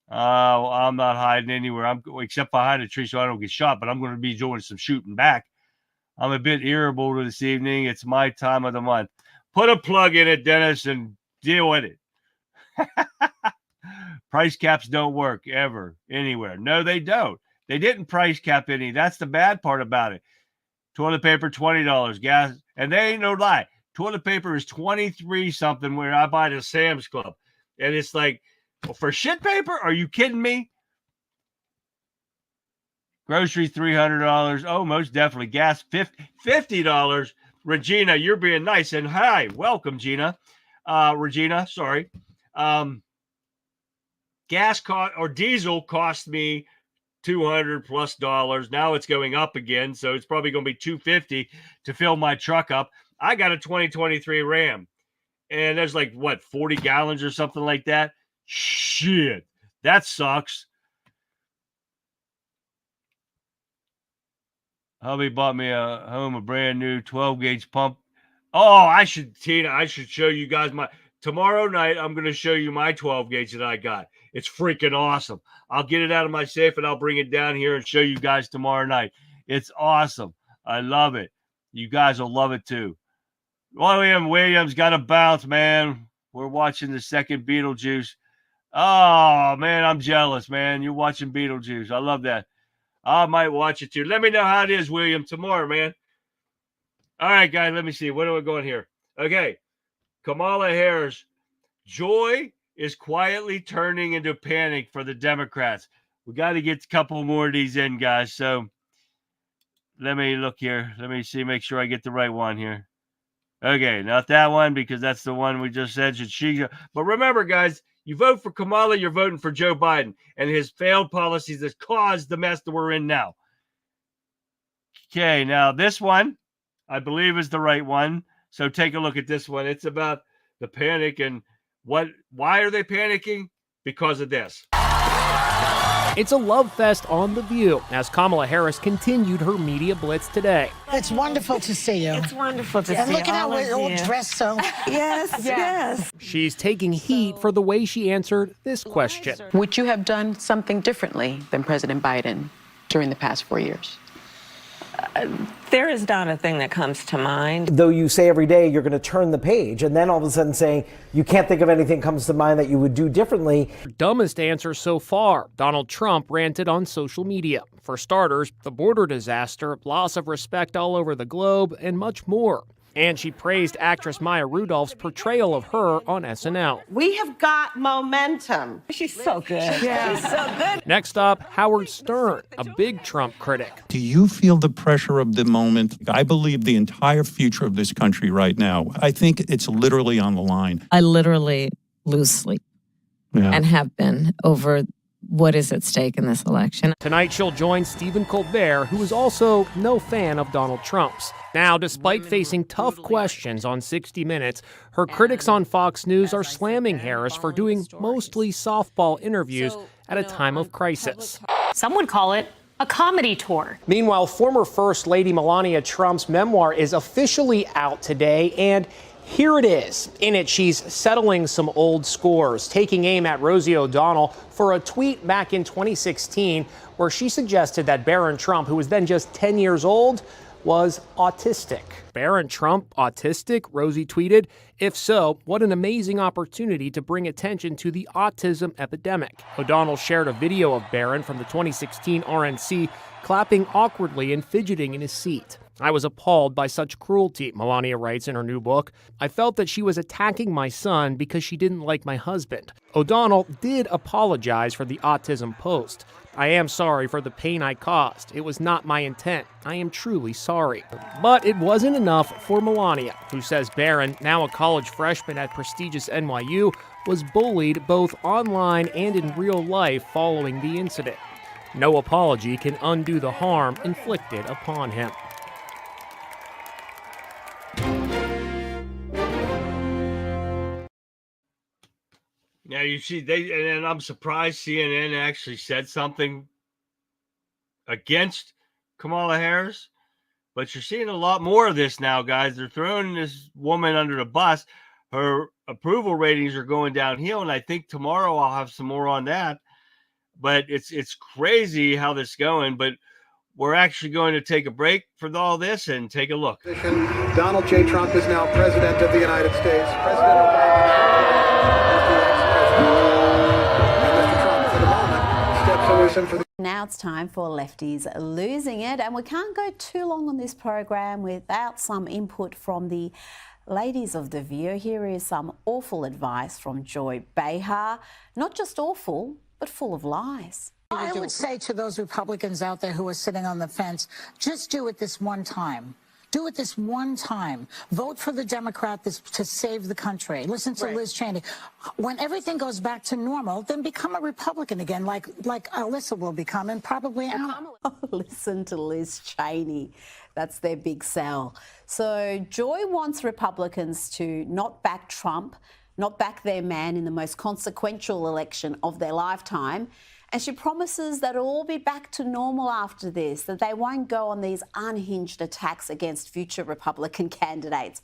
I'm not hiding anywhere. Except behind a tree so I don't get shot. But I'm going to be doing some shooting back. I'm a bit irritable this evening. It's my time of the month. Put a plug in it, Dennis, and deal with it. Price caps don't work ever, anywhere. No, they don't. They didn't price cap any. That's the bad part about it. Toilet paper, $20. Gas, and they ain't no lie. Toilet paper is $23 something where I buy it at Sam's Club. And it's like, well, for shit paper? Are you kidding me? Groceries, $300. Oh, most definitely. Gas, $50. Regina, you're being nice. And hi, welcome, Gina. Regina, sorry. Gas or diesel cost me $200+ Now it's going up again, so it's probably going to be $250 to fill my truck up. I got a 2023 Ram, and there's like, what, 40 gallons or something like that? Shit, that sucks. Hubby bought me a brand new 12-gauge pump. Oh, Tina, I should show you guys tomorrow night, I'm going to show you my 12-gauge that I got. It's freaking awesome. I'll get it out of my safe and I'll bring it down here and show you guys tomorrow night. It's awesome. I love it. You guys will love it too. Williams got to bounce, man. We're watching the second Beetlejuice. Oh, man, I'm jealous, man. You're watching Beetlejuice. I love that. I might watch it too. Let me know how it is, William, tomorrow, man. All right, guys, let me see. What are we going here? Okay. Kamala Harris. Joy is quietly turning into panic for the Democrats. We got to get a couple more of these in, guys. So let me look here. Let me see, make sure I get the right one here. Okay, not that one because that's the one we just said. But remember, guys, you vote for Kamala, you're voting for Joe Biden and his failed policies that caused the mess that we're in now. Okay, now this one, I believe, is the right one. So take a look at this one. It's about the panic and why are they panicking? Because of this. It's a love fest on The View as Kamala Harris continued her media blitz today. It's wonderful to see you. It's wonderful to see you. And look at how we're all dressed so. Yes. She's taking heat for the way she answered this question. Would you have done something differently than President Biden during the past 4 years? There is not a thing that comes to mind. Though you say every day you're going to turn the page and then all of a sudden saying you can't think of anything comes to mind that you would do differently. Dumbest answer so far. Donald Trump ranted on social media. For starters, the border disaster, loss of respect all over the globe, and much more. And she praised actress Maya Rudolph's portrayal of her on SNL. We have got momentum. She's so good. Yeah. She's so good. Next up, Howard Stern, a big Trump critic. Do you feel the pressure of the moment? I believe the entire future of this country right now, I think it's literally on the line. I literally lose sleep and have been over what is at stake in this election. Tonight, she'll join Stephen Colbert, who is also no fan of Donald Trump's. Now, despite facing tough questions on 60 Minutes, her critics on Fox News are slamming Harris for doing mostly softball interviews at a time of crisis. Some would call it a comedy tour. Meanwhile, former First Lady Melania Trump's memoir is officially out today, and here it is. In it, she's settling some old scores, taking aim at Rosie O'Donnell for a tweet back in 2016 where she suggested that Barron Trump, who was then just 10 years old, was autistic. Barron Trump autistic? Rosie tweeted. If so, what an amazing opportunity to bring attention to the autism epidemic. O'Donnell shared a video of Barron from the 2016 RNC clapping awkwardly and fidgeting in his seat. I was appalled by such cruelty, Melania writes in her new book. I felt that she was attacking my son because she didn't like my husband. O'Donnell did apologize for the autism post. I am sorry for the pain I caused. It was not my intent. I am truly sorry. But it wasn't enough for Melania, who says Barron, now a college freshman at prestigious NYU, was bullied both online and in real life following the incident. No apology can undo the harm inflicted upon him. Now you see, and I'm surprised CNN actually said something against Kamala Harris, but you're seeing a lot more of this now, guys. They're throwing this woman under the bus. Her approval ratings are going downhill, and I think tomorrow I'll have some more on that. But it's crazy how this is going. But we're actually going to take a break for all this and take a look. Donald J. Trump is now president of the United States. President Obama. Now it's time for Lefties Losing It, and we can't go too long on this program without some input from the ladies of The View. Here is some awful advice from Joy Behar. Not just awful, but full of lies. I would say to those Republicans out there who are sitting on the fence, just do it this one time. Do it this one time. Vote for the Democrat to save the country. Listen to Liz Cheney. When everything goes back to normal, then become a Republican again, like Alyssa will become, and probably Al. Listen to Liz Cheney. That's their big sell. So Joy wants Republicans to not back Trump, not back their man in the most consequential election of their lifetime. And she promises that it'll all be back to normal after this, that they won't go on these unhinged attacks against future Republican candidates.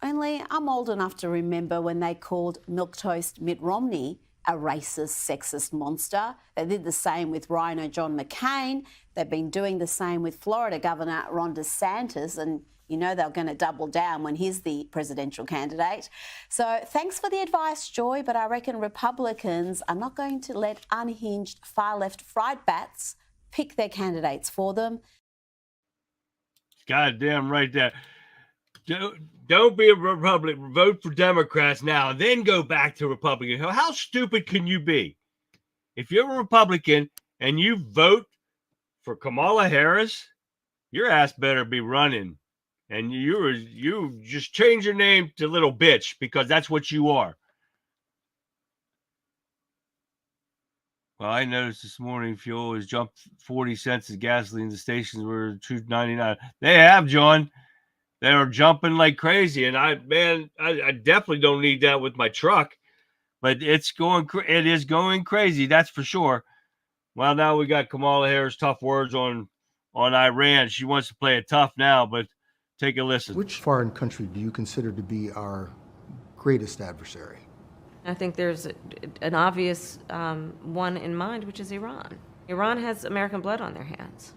Only I'm old enough to remember when they called milquetoast Mitt Romney a racist, sexist monster. They did the same with Rhino John McCain. They've been doing the same with Florida Governor Ron DeSantis, and you know they're going to double down when he's the presidential candidate. So thanks for the advice, Joy, but I reckon Republicans are not going to let unhinged far-left fried bats pick their candidates for them. Goddamn right there. Don't be a Republican. Vote for Democrats now, then go back to Republican. How stupid can you be? If you're a Republican and you vote for Kamala Harris, your ass better be running. And you just change your name to little bitch, because that's what you are. Well, I noticed this morning fuel has jumped 40 cents as gasoline. The stations were $2.99. They have, John. They are jumping like crazy, and I definitely don't need that with my truck. But it is going crazy, that's for sure. Well, now we got Kamala Harris' tough words on Iran. She wants to play it tough now, but take a listen. Which foreign country do you consider to be our greatest adversary? I think there's an obvious one in mind, which is Iran. Iran has American blood on their hands.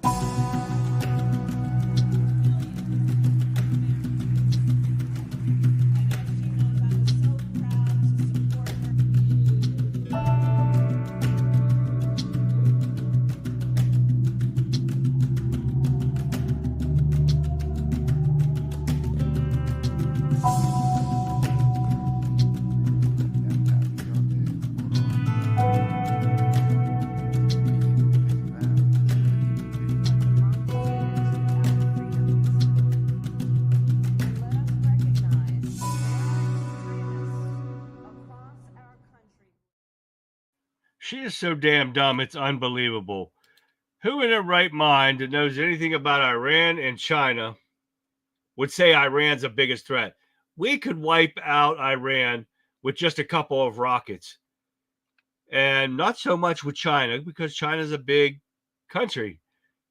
She is so damn dumb, it's unbelievable. Who in their right mind that knows anything about Iran and China would say Iran's the biggest threat? We could wipe out Iran with just a couple of rockets. And not so much with China, because China's a big country.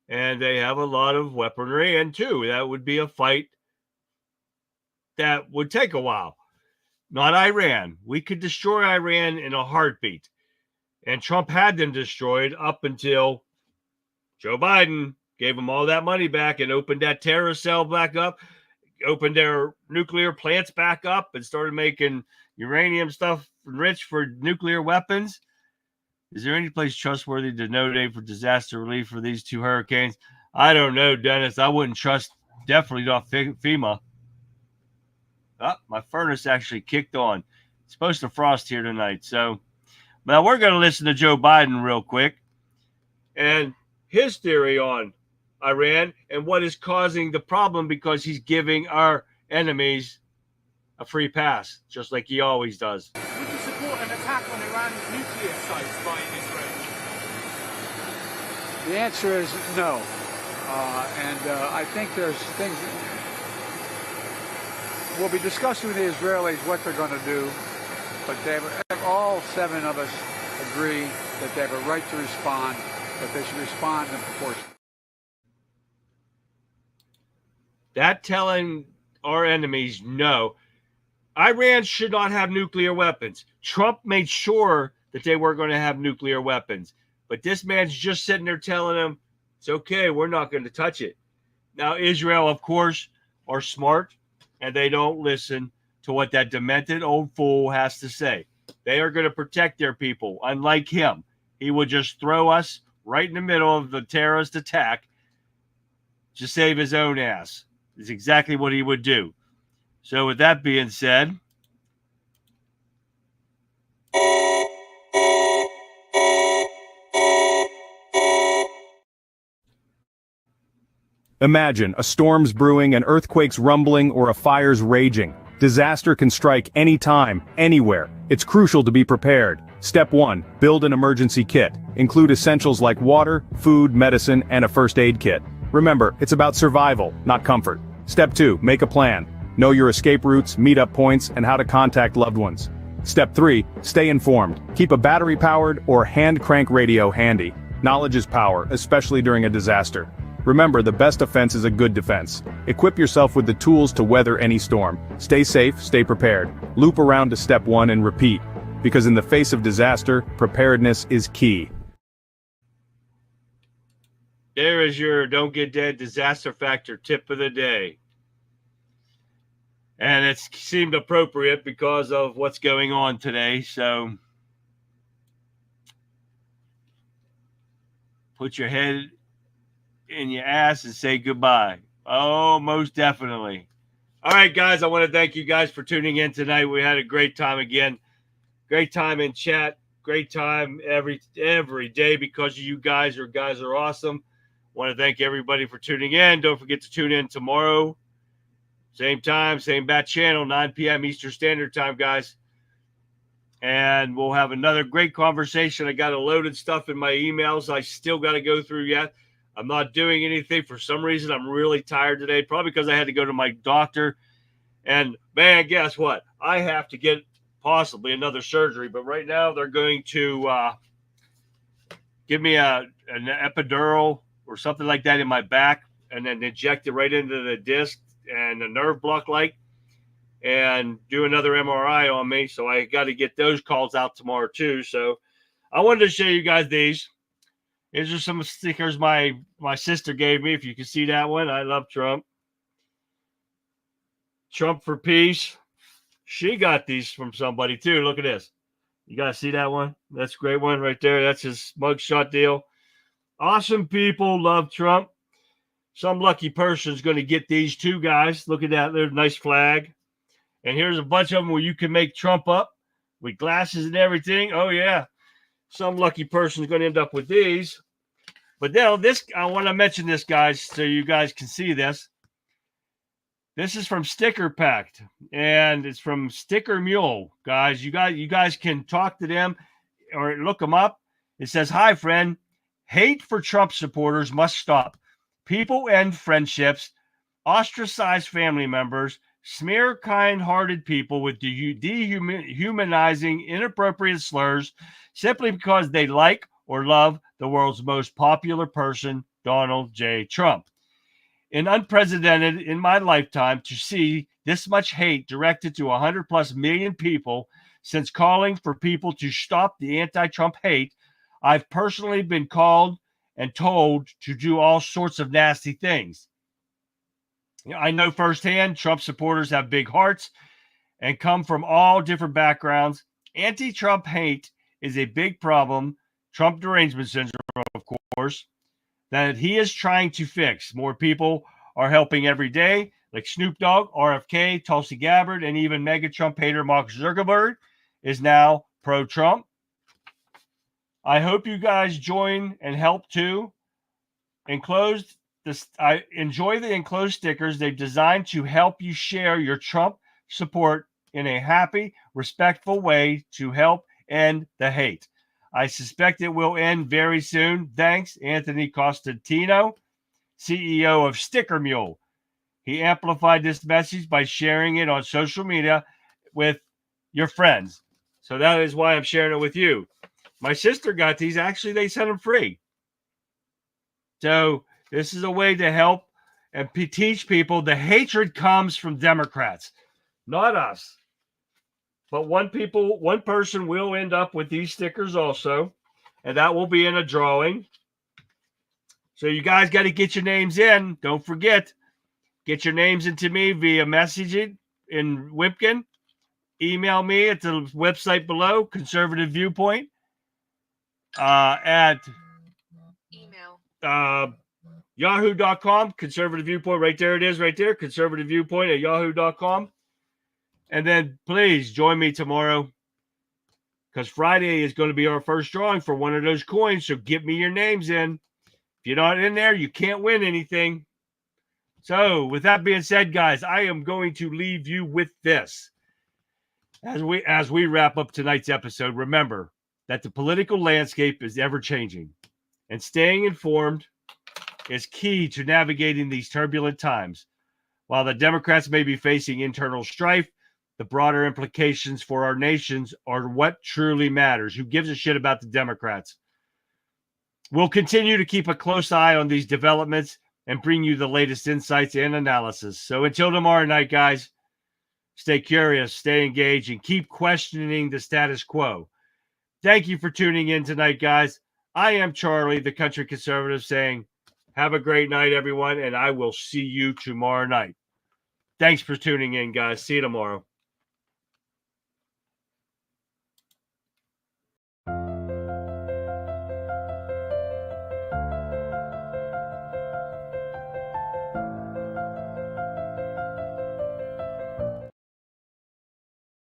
And they have a lot of weaponry, and too, that would be a fight that would take a while. Not Iran. We could destroy Iran in a heartbeat. And Trump had them destroyed up until Joe Biden gave them all that money back and opened that terrorist cell back up, opened their nuclear plants back up, and started making uranium stuff enriched for nuclear weapons. Is there any place trustworthy to donate for disaster relief for these two hurricanes? I don't know, Dennis. I wouldn't trust, definitely not FEMA. Oh, my furnace actually kicked on. It's supposed to frost here tonight, so... Now, we're going to listen to Joe Biden real quick and his theory on Iran and what is causing the problem, because he's giving our enemies a free pass, just like he always does. Would you support an attack on Iran's nuclear sites by Israel? The answer is no. I think there's things we'll be discussing with the Israelis what they're going to do. But all seven of us agree that they have a right to respond, but they should respond in proportion. That telling our enemies no. Iran should not have nuclear weapons. Trump made sure that they were going to have nuclear weapons. But this man's just sitting there telling them, it's okay, we're not going to touch it. Now, Israel, of course, are smart, and they don't listen to what that demented old fool has to say. They are going to protect their people. Unlike him, he would just throw us right in the middle of the terrorist attack to save his own ass. It's exactly what he would do. So with that being said, Imagine a storm's brewing, an earthquake's rumbling, or a fire's raging. Disaster can strike anytime, anywhere. It's crucial to be prepared. Step 1. Build an emergency kit. Include essentials like water, food, medicine, and a first aid kit. Remember, it's about survival, not comfort. Step 2. Make a plan. Know your escape routes, meetup points, and how to contact loved ones. Step 3. Stay informed. Keep a battery-powered or hand-crank radio handy. Knowledge is power, especially during a disaster. Remember, the best defense is a good defense. Equip yourself with the tools to weather any storm. Stay safe, stay prepared. Loop around to step 1 and repeat. Because in the face of disaster, preparedness is key. There is your Don't Get Dead Disaster Factor tip of the day. And it seemed appropriate because of what's going on today. So put your head in your ass and say goodbye. Oh, most definitely. All right, guys, I want to thank you guys for tuning in tonight. We had a great time again. Great time in chat. Great time every day because you guys are awesome. Want to thank everybody for tuning in. Don't forget to tune in tomorrow. Same time, same bat channel, 9 p.m. Eastern Standard Time, guys. And we'll have another great conversation. I got a loaded stuff in my emails I still got to go through yet. I'm not doing anything. For some reason, I'm really tired today, probably because I had to go to my doctor. And, man, guess what? I have to get possibly another surgery. But right now, they're going to give me an epidural or something like that in my back and then inject it right into the disc and the nerve block light and do another MRI on me. So I got to get those calls out tomorrow, too. So I wanted to show you guys these. These are some stickers my sister gave me. If you can see that one, I love Trump. Trump for peace. She got these from somebody too. Look at this. You guys see that one? That's a great one right there. That's his mugshot deal. Awesome people love Trump. Some lucky person's going to get these too, guys. Look at that. There's a nice flag. And here's a bunch of them where you can make Trump up with glasses and everything. Oh, yeah. Some lucky person's going to end up with these. But now this, I want to mention this, guys, so you guys can see this. This is from Sticker Pact, and it's from Sticker Mule, guys. You guys can talk to them or look them up. It says, "Hi, friend. Hate for Trump supporters must stop. People end friendships, ostracize family members, smear kind-hearted people with dehumanizing, inappropriate slurs simply because they like or love the world's most popular person, Donald J. Trump. And unprecedented in my lifetime to see this much hate directed to 100+ million people since calling for people to stop the anti-Trump hate. I've personally been called and told to do all sorts of nasty things. I know firsthand Trump supporters have big hearts and come from all different backgrounds. Anti-Trump hate is a big problem. Trump derangement syndrome, of course, that he is trying to fix. More people are helping every day, like Snoop Dogg, RFK, Tulsi Gabbard, and even mega Trump hater Mark Zuckerberg is now pro-Trump. I hope you guys join and help too. I enjoy the enclosed stickers. They've designed to help you share your Trump support in a happy, respectful way to help end the hate. I suspect it will end very soon. Thanks, Anthony Costantino, CEO of Sticker Mule. He amplified this message by sharing it on social media with your friends. So that is why I'm sharing it with you. My sister got these. Actually, they sent them free. So this is a way to help and teach people the hatred comes from Democrats, not us. But one person will end up with these stickers also, and that will be in a drawing. So you guys got to get your names in. Don't forget, get your names into me via messaging in Wipkin. Email me at the website below, Conservative Viewpoint, at yahoo.com, Conservative Viewpoint. Right there it is, right there, Conservative Viewpoint at yahoo.com. And then please join me tomorrow because Friday is going to be our first drawing for one of those coins. So get me your names in. If you're not in there, you can't win anything. So, with that being said, guys, I am going to leave you with this. As we wrap up tonight's episode, remember that the political landscape is ever changing, and staying informed is key to navigating these turbulent times. While the Democrats may be facing internal strife, the broader implications for our nations are what truly matters. Who gives a shit about the Democrats? We'll continue to keep a close eye on these developments and bring you the latest insights and analysis. So until tomorrow night, guys, stay curious, stay engaged, and keep questioning the status quo. Thank you for tuning in tonight, guys. I am Charlie, the country conservative, saying, have a great night, everyone, and I will see you tomorrow night. Thanks for tuning in, guys. See you tomorrow.